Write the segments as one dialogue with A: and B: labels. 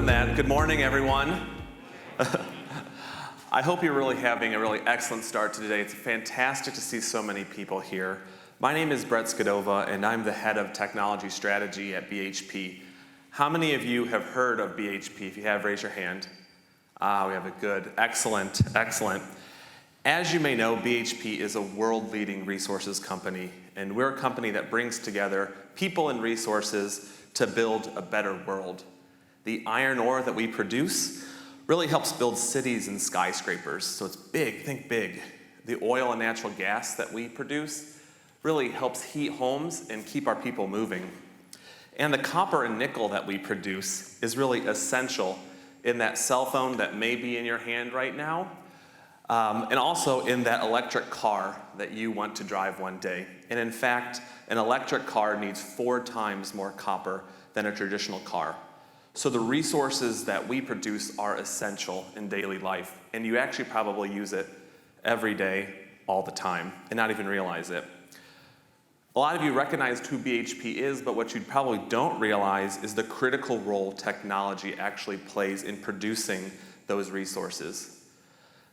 A: than that. Good morning, everyone. I hope you're really having a really excellent start to today. It's fantastic to see so many people here. My name is Brett Scodova, and I'm the head of technology strategy at BHP. How many of you have heard of BHP? If you have, raise your hand. We have a good, excellent. As you may know, BHP is a world-leading resources company, and we're a company that brings together people and resources to build a better world. The iron ore that we produce really helps build cities and skyscrapers, so it's big, think big. The oil and natural gas that we produce really helps heat homes and keep our people moving. And the copper and nickel that we produce is really essential in that cell phone that may be in your hand right now, and also in that electric car that you want to drive one day. And in fact, an electric car needs 4 times more copper than a traditional car. So the resources that we produce are essential in daily life, and you actually probably use it every day, all the time, and not even realize it. A lot of you recognized who BHP is, but what you probably don't realize is the critical role technology actually plays in producing those resources.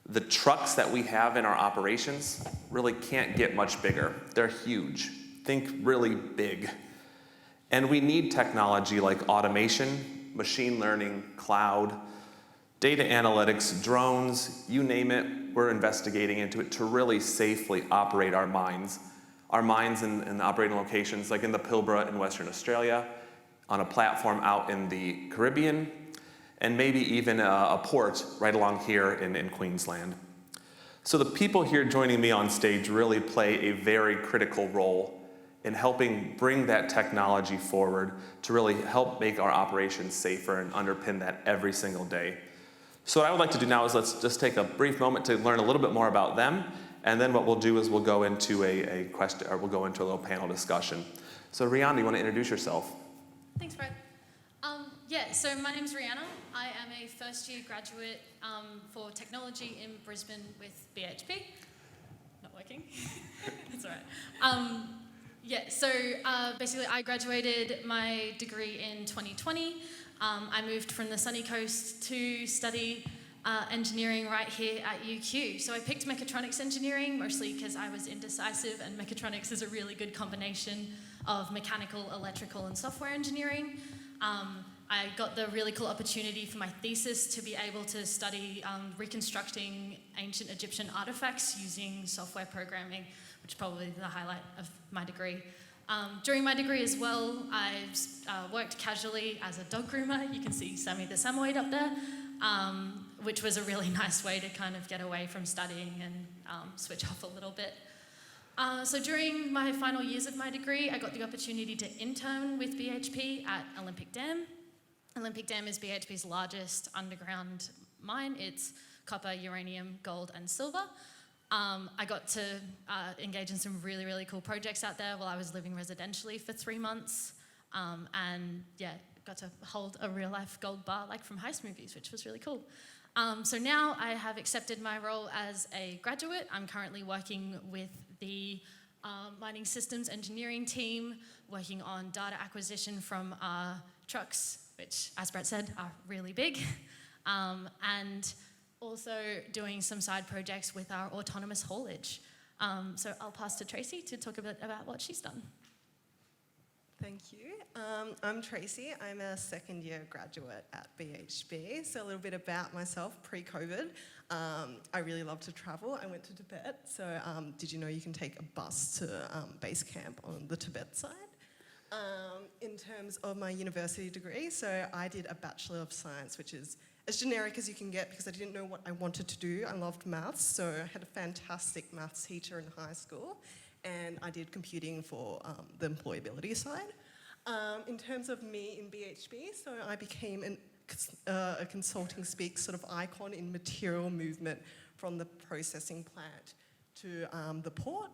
A: The trucks that we have in our operations really can't get much bigger. They're huge. Think really big. And we need technology like automation, machine learning, cloud, data analytics, drones, you name it, we're investigating into it to really safely operate our mines. Our mines in the operating locations like in the Pilbara in Western Australia, on a platform out in the Caribbean, and maybe even a port right along here in Queensland. So the people here joining me on stage really play a very critical role in helping bring that technology forward to really help make our operations safer and underpin that every single day. So what I would like to do now is let's just take a brief moment to learn a little bit more about them, and then what we'll do is we'll go into a question, or we'll go into a little panel discussion. So Rhiana, you want to introduce yourself?
B: Thanks, Brett. So my name's Rhiana. I am a first-year graduate for technology in Brisbane with BHP. Not working. That's all right. Basically I graduated my degree in 2020. I moved from the sunny coast to study engineering right here at UQ. So I picked mechatronics engineering mostly because I was indecisive, and mechatronics is a really good combination of mechanical, electrical, and software engineering. I got the really cool opportunity for my thesis to be able to study reconstructing ancient Egyptian artifacts using software programming, which is probably the highlight of my degree. During my degree as well, I've worked casually as a dog groomer. You can see Sammy the Samoyed up there, which was a really nice way to kind of get away from studying and switch off a little bit. So during my final years of my degree, I got the opportunity to intern with BHP at Olympic Dam. Olympic Dam is BHP's largest underground mine. It's copper, uranium, gold, and silver. I got to engage in some really, really cool projects out there while I was living residentially for 3 months. Got to hold a real-life gold bar like from heist movies, which was really cool. So now I have accepted my role as a graduate. I'm currently working with the mining systems engineering team, working on data acquisition from our trucks, which, as Brett said, are really big, and also doing some side projects with our autonomous haulage. So I'll pass to Tracey to talk a bit about what she's done.
C: Thank you. I'm Tracey. I'm a second-year graduate at BHP. So a little bit about myself pre-COVID. I really love to travel. I went to Tibet. So did you know you can take a bus to base camp on the Tibet side? In terms of my university degree, so I did a Bachelor of Science, which is as generic as you can get because I didn't know what I wanted to do. I loved maths, so I had a fantastic maths teacher in high school, and I did computing for the employability side. In terms of me in BHP, so I became a consulting speak sort of icon in material movement from the processing plant to the port,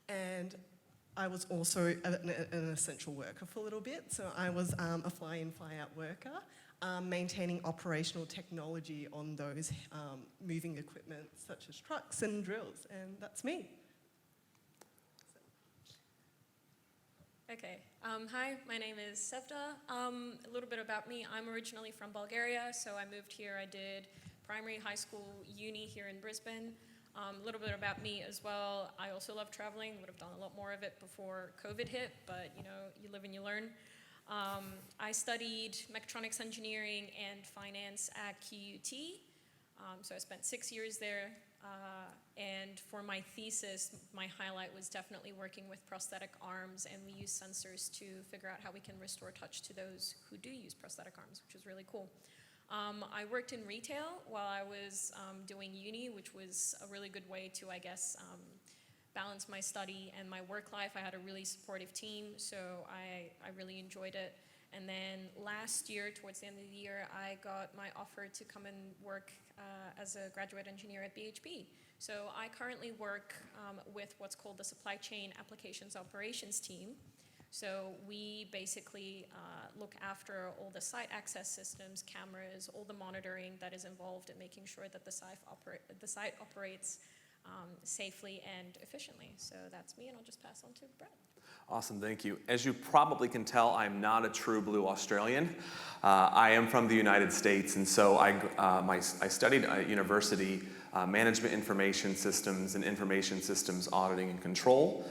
C: and I was also an essential worker for a little bit. So I was a fly-in, fly-out worker, maintaining operational technology on those moving equipment such as trucks and drills, and that's me.
D: Okay. Hi, my name is Sevda. A little bit about me. I'm originally from Bulgaria, so I moved here. I did primary, high school, uni here in Brisbane. A little bit about me as well. I also love traveling. Would have done a lot more of it before COVID hit, but you know, you live and you learn. I studied mechatronics engineering and finance at QUT. So I spent 6 years there. And for my thesis, my highlight was definitely working with prosthetic arms, and we use sensors to figure out how we can restore touch to those who do use prosthetic arms, which is really cool. I worked in retail while I was doing uni, which was a really good way to, I guess, balance my study and my work life. I had a really supportive team, so I really enjoyed it. And then last year, towards the end of the year, I got my offer to come and work as a graduate engineer at BHP. So I currently work with what's called the Supply Chain Applications Operations team. So we basically look after all the site access systems, cameras, all the monitoring that is involved in making sure that the site operates safely and efficiently. So that's me, and I'll just pass on to Brett.
A: Awesome, thank you. As you probably can tell, I'm not a true blue Australian. I am from the United States, and so I studied at university management information systems and information systems auditing and control,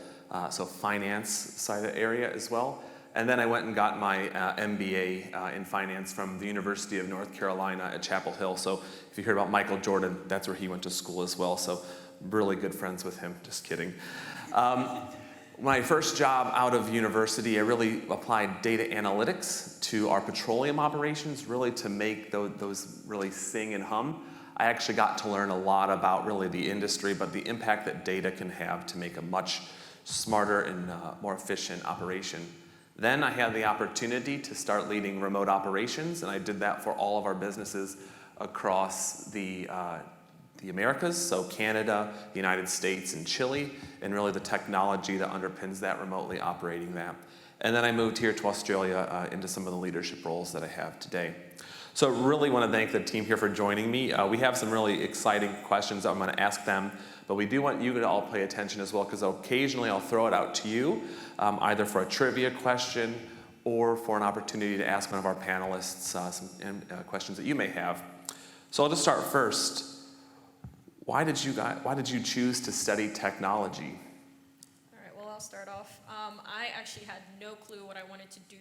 A: so finance side of the area as well. And then I went and got my MBA in finance from the University of North Carolina at Chapel Hill. So if you heard about Michael Jordan, that's where he went to school as well. So really good friends with him, just kidding. My first job out of university, I really applied data analytics to our petroleum operations, really to make those really sing and hum. I actually got to learn a lot about really the industry, but the impact that data can have to make a much smarter and more efficient operation. Then I had the opportunity to start leading remote operations, and I did that for all of our businesses across the Americas, so Canada, the United States, and Chile, and really the technology that underpins that remotely operating that. And then I moved here to Australia into some of the leadership roles that I have today. So really want to thank the team here for joining me. We have some really exciting questions that I'm going to ask them, but we do want you to all pay attention as well, because occasionally I'll throw it out to you, either for a trivia question or for an opportunity to ask one of our panelists some questions that you may have. So I'll just start first. Why did you choose to study technology?
D: All right, well, I'll start off. I actually had no clue what I wanted to do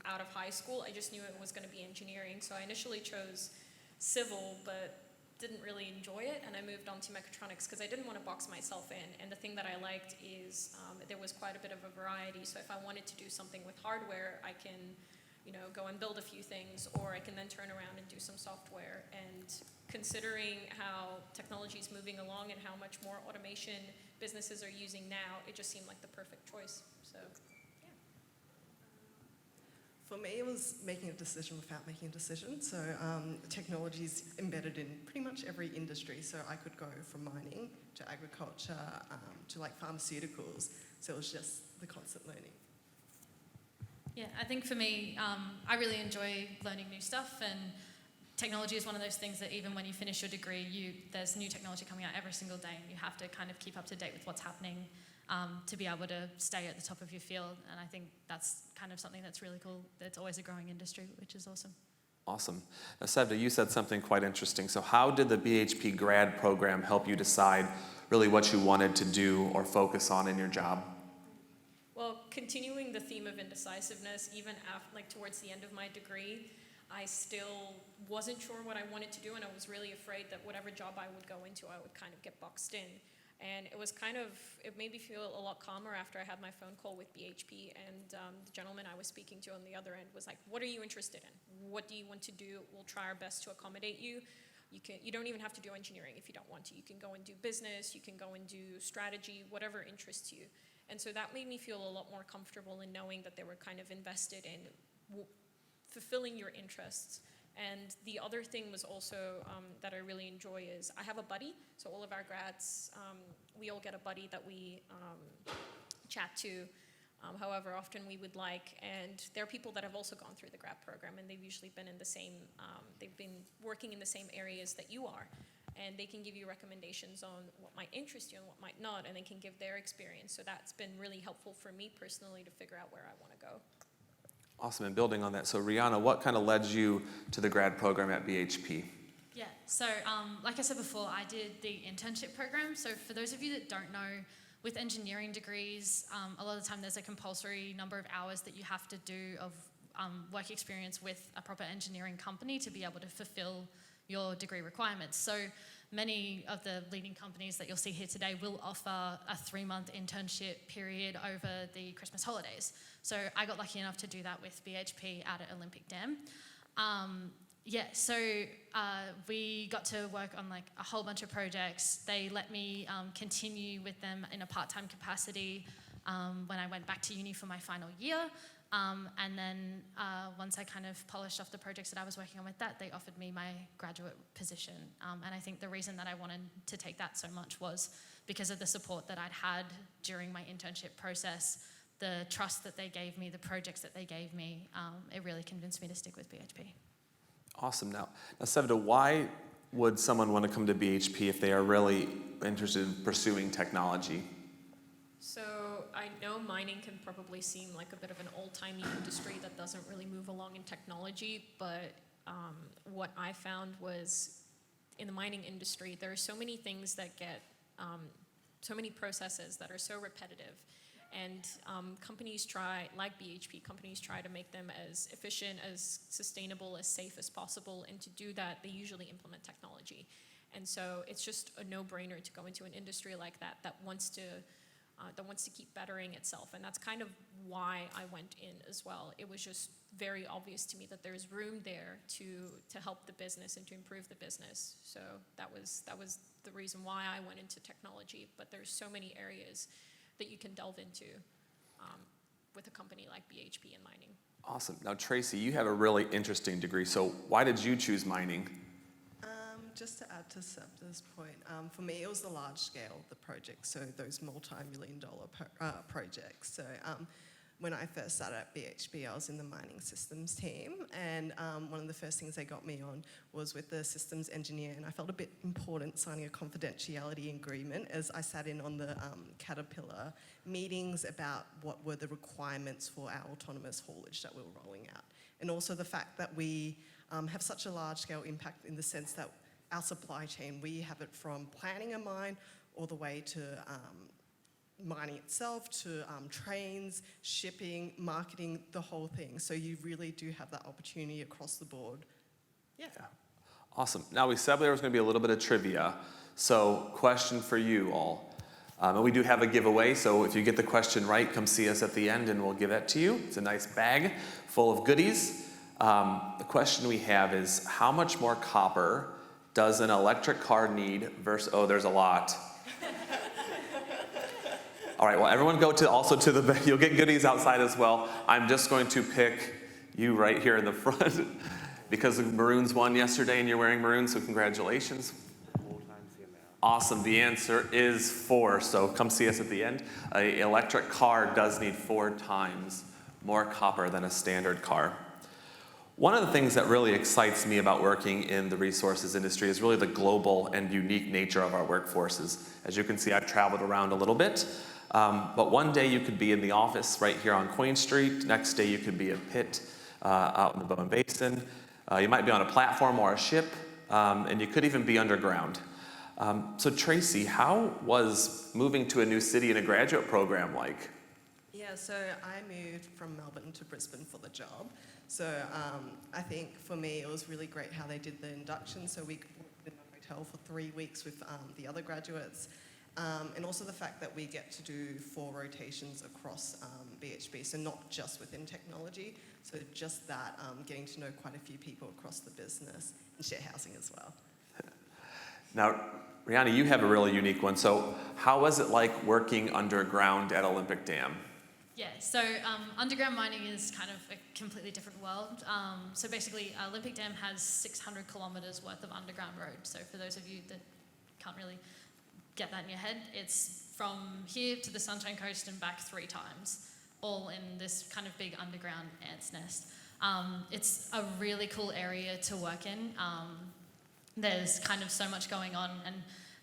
D: out of high school. I just knew it was going to be engineering. So I initially chose civil, but didn't really enjoy it, and I moved on to mechatronics because I didn't want to box myself in. And the thing that I liked is there was quite a bit of a variety. So if I wanted to do something with hardware, I can, go and build a few things, or I can then turn around and do some software. And considering how technology is moving along and how much more automation businesses are using now, it just seemed like the perfect choice. So, yeah.
C: For me, it was making a decision without making a decision. So technology is embedded in pretty much every industry. So I could go from mining to agriculture to like pharmaceuticals. So it was just the constant learning.
B: Yeah, I think for me, I really enjoy learning new stuff, and technology is one of those things that even when you finish your degree, there's new technology coming out every single day, and you have to kind of keep up to date with what's happening to be able to stay at the top of your field. And I think that's kind of something that's really cool. It's always a growing industry, which is awesome.
A: Awesome. Now, Sevda, you said something quite interesting. So how did the BHP grad program help you decide really what you wanted to do or focus on in your job?
D: Well, continuing the theme of indecisiveness, even after, towards the end of my degree, I still wasn't sure what I wanted to do, and I was really afraid that whatever job I would go into, I would kind of get boxed in. And it made me feel a lot calmer after I had my phone call with BHP, and the gentleman I was speaking to on the other end was like, what are you interested in? What do you want to do? We'll try our best to accommodate you. You don't even have to do engineering if you don't want to. You can go and do business, you can go and do strategy, whatever interests you. And so that made me feel a lot more comfortable in knowing that they were kind of invested in fulfilling your interests. And the other thing was also that I really enjoy is I have a buddy. So all of our grads, we all get a buddy that we chat to however often we would like. And there are people that have also gone through the grad program, and they've usually been in the same, they've been working in the same areas that you are. and they can give you recommendations on what might interest you and what might not, and they can give their experience. So that's been really helpful for me personally to figure out where I want to go.
A: Awesome, and building on that, so Rhiana, what kind of led you to the grad program at BHP?
B: Yeah, so like I said before, I did the internship program. So for those of you that don't know, with engineering degrees, a lot of the time there's a compulsory number of hours that you have to do of work experience with a proper engineering company to be able to fulfill your degree requirements. So many of the leading companies that you'll see here today will offer a 3-month internship period over the Christmas holidays. So I got lucky enough to do that with BHP out at Olympic Dam. So we got to work on like a whole bunch of projects. They let me continue with them in a part-time capacity when I went back to uni for my final year. And then once I kind of polished off the projects that I was working on with that, they offered me my graduate position. And I think the reason that I wanted to take that so much was because of the support that I'd had during my internship process, the trust that they gave me, the projects that they gave me. It really convinced me to stick with BHP.
A: Awesome. Now Sevda, why would someone want to come to BHP if they are really interested in pursuing technology?
D: So I know mining can probably seem like a bit of an old-timey industry that doesn't really move along in technology, but what I found was in the mining industry, there are so many things that get, so many processes that are so repetitive. And companies try, like BHP, companies try to make them as efficient, as sustainable, as safe as possible. And to do that, they usually implement technology. And so it's just a no-brainer to go into an industry like that that wants to keep bettering itself. And that's kind of why I went in as well. It was just very obvious to me that there's room there to help the business and to improve the business. So that was the reason why I went into technology. But there's so many areas that you can delve into with a company like BHP in mining.
A: Awesome. Now, Tracey, you have a really interesting degree. So why did you choose mining?
C: Just to add to Sevda's point, for me it was the large scale of the project, so those multi-million-dollar projects. So when I first started at BHP, I was in the mining systems team, and one of the first things they got me on was with the systems engineer, and I felt a bit important signing a confidentiality agreement as I sat in on the Caterpillar meetings about what were the requirements for our autonomous haulage that we were rolling out. And also the fact that we have such a large-scale impact in the sense that our supply chain, we have it from planning a mine all the way to mining itself, to trains, shipping, marketing, the whole thing. So you really do have that opportunity across the board. Yeah.
A: Awesome. Now, we said there was going to be a little bit of trivia. So, question for you all. And we do have a giveaway, so if you get the question right, come see us at the end and we'll give that to you. It's a nice bag full of goodies. The question we have is, how much more copper does an electric car need versus, oh, there's a lot. All right, well, everyone go to the, you'll get goodies outside as well. I'm just going to pick you right here in the front because the maroons won yesterday and you're wearing maroon, so congratulations.
E: 4 times the amount.
A: Awesome, the answer is 4, so come see us at the end. An electric car does need 4 times more copper than a standard car. One of the things that really excites me about working in the resources industry is really the global and unique nature of our workforces. As you can see, I've traveled around a little bit, but one day you could be in the office right here on Queen Street, next day you could be a pit out in the Bowen Basin, you might be on a platform or a ship, and you could even be underground. So Tracey, how was moving to a new city in a graduate program like?
C: Yeah, so I moved from Melbourne to Brisbane for the job. So I think for me it was really great how they did the induction. So we worked in a hotel for 3 weeks with the other graduates. And also the fact that we get to do 4 rotations across BHP, so not just within technology. So just that, getting to know quite a few people across the business and share housing as well.
A: Now, Rhiana, you have a really unique one. So how was it like working underground at Olympic Dam?
B: Yeah, so underground mining is kind of a completely different world. So basically, Olympic Dam has 600 kilometres worth of underground road. So for those of you that can't really get that in your head, it's from here to the Sunshine Coast and back 3 times, all in this kind of big underground ant's nest. It's a really cool area to work in. there's kind of so much going on, and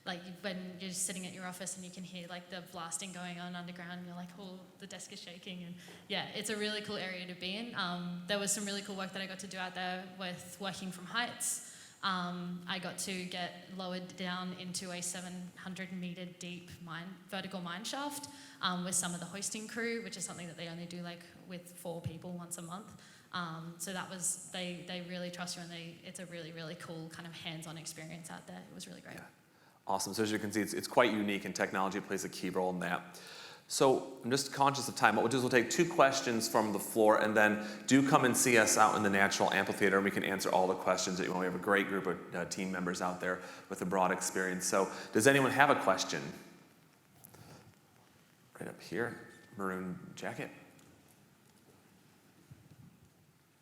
B: like when you're just sitting at your office and you can hear like the blasting going on underground, and you're like, oh, the desk is shaking, and yeah, it's a really cool area to be in. There was some really cool work that I got to do out there with working from heights. I got to get lowered down into a 700-meter deep vertical mine shaft with some of the hoisting crew, which is something that they only do like with 4 people once a month. So that was, they really trust you, and it's a really, really cool kind of hands-on experience out there. It was really great.
A: Yeah. Awesome. So as you can see, it's quite unique, and technology plays a key role in that. So I'm just conscious of time. What we'll do is we'll take 2 questions from the floor, and then do come and see us out in the Natural Amphitheater, and we can answer all the questions that you want. We have a great group of team members out there with a broad experience. So does anyone have a question? Right up here, maroon jacket.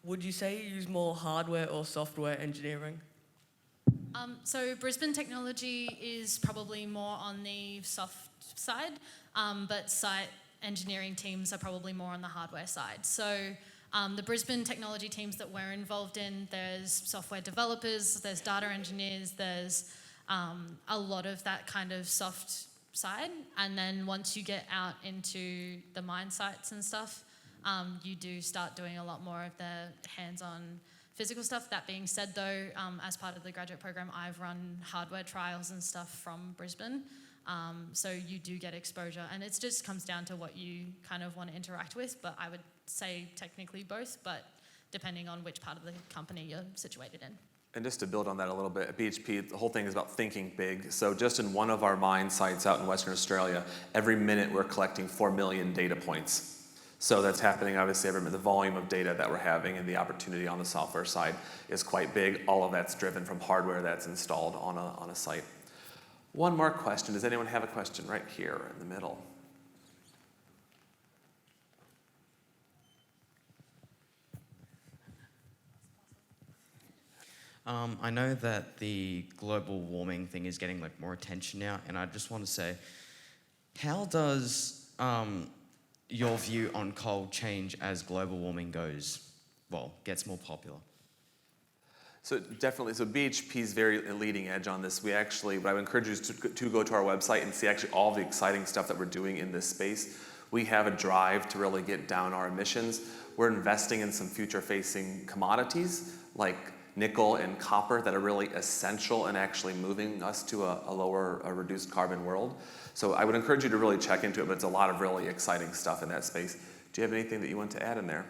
E: Would you say you use more hardware or software engineering?
B: So Brisbane technology is probably more on the soft side, but site engineering teams are probably more on the hardware side. So the Brisbane technology teams that we're involved in, there's software developers, there's data engineers, there's a lot of that kind of soft side. And then once you get out into the mine sites and stuff, you do start doing a lot more of the hands-on physical stuff. That being said though, as part of the graduate program, I've run hardware trials and stuff from Brisbane. So you do get exposure, and it just comes down to what you kind of want to interact with, but I would say technically both, but depending on which part of the company you're situated in.
A: And just to build on that a little bit, at BHP, the whole thing is about thinking big. So just in one of our mine sites out in Western Australia, every minute we're collecting 4 million data points. So that's happening obviously every minute. The volume of data that we're having and the opportunity on the software side is quite big. All of that's driven from hardware that's installed on a site. One more question. Does anyone have a question right here in the middle?
F: I know that the global warming thing is getting like more attention now, and I just want to say, how does your view on coal change as global warming gets more popular?
A: So definitely, so BHP is very leading edge on this. We actually, what I would encourage you is to go to our website and see actually all the exciting stuff that we're doing in this space. We have a drive to really get down our emissions. We're investing in some future-facing commodities like nickel and copper that are really essential in actually moving us to a reduced carbon world. So I would encourage you to really check into it, but it's a lot of really exciting stuff in that space. Do you have anything that you want to add in there?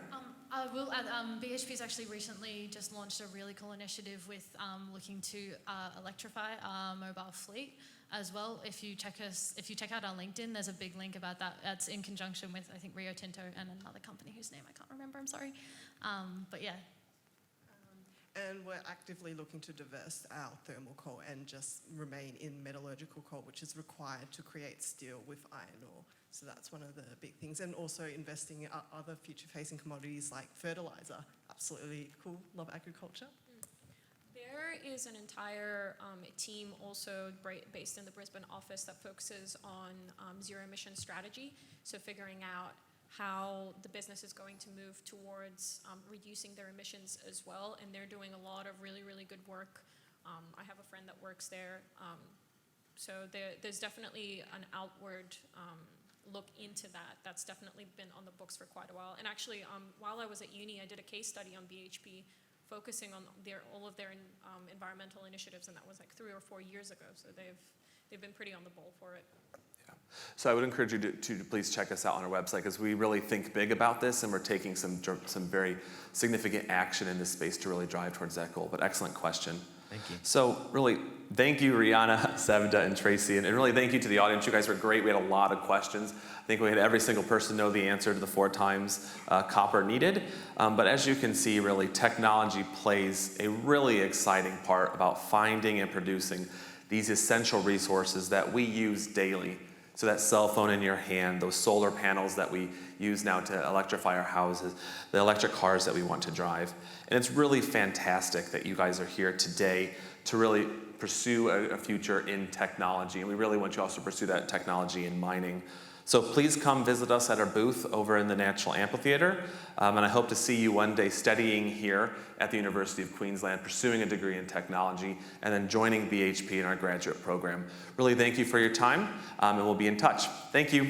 B: I will add, BHP's actually recently just launched a really cool initiative with looking to electrify our mobile fleet as well. If you check out our LinkedIn, there's a big link about that. That's in conjunction with, I think, Rio Tinto and another company whose name I can't remember, I'm sorry. But yeah.
C: And we're actively looking to divest our thermal coal and just remain in metallurgical coal, which is required to create steel with iron ore. So that's one of the big things. And also investing in other future-facing commodities like fertilizer. Absolutely cool. Love agriculture.
D: There is an entire team also based in the Brisbane office that focuses on zero emission strategy. So figuring out how the business is going to move towards reducing their emissions as well. And they're doing a lot of really, really good work. I have a friend that works there. So there's definitely an outward look into that. That's definitely been on the books for quite a while. And actually, while I was at uni, I did a case study on BHP focusing on all of their environmental initiatives, and that was like 3 or 4 years ago. So they've been pretty on the ball for it.
A: So I would encourage you to please check us out on our website, because we really think big about this, and we're taking some very significant action in this space to really drive towards that goal. But excellent question.
F: Thank you.
A: So really, thank you, Rhiana, Sevda, and Tracey, and really thank you to the audience. You guys were great. We had a lot of questions. I think we had every single person know the answer to the 4 times copper needed. But as you can see, really, technology plays a really exciting part about finding and producing these essential resources that we use daily. So that cell phone in your hand, those solar panels that we use now to electrify our houses, the electric cars that we want to drive. And it's really fantastic that you guys are here today to really pursue a future in technology. And we really want you also to pursue that technology in mining. So please come visit us at our booth over in the National Amphitheater. And I hope to see you one day studying here at the University of Queensland, pursuing a degree in technology, and then joining BHP in our graduate program. Really thank you for your time, and we'll be in touch. Thank you.